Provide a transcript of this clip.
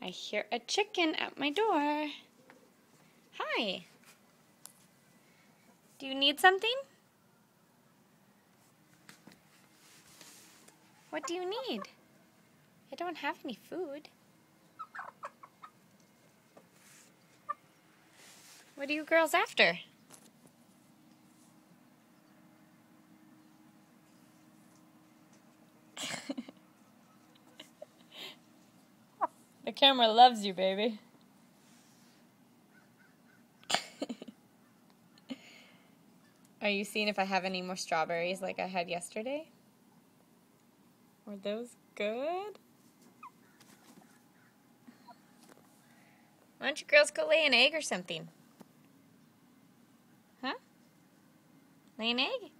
I hear a chicken at my door. Hi. Do you need something? What do you need? I don't have any food. What are you girls after? The camera loves you, baby. Are you seeing if I have any more strawberries like I had yesterday? Were those good? Why don't you girls go lay an egg or something? Huh? Lay an egg?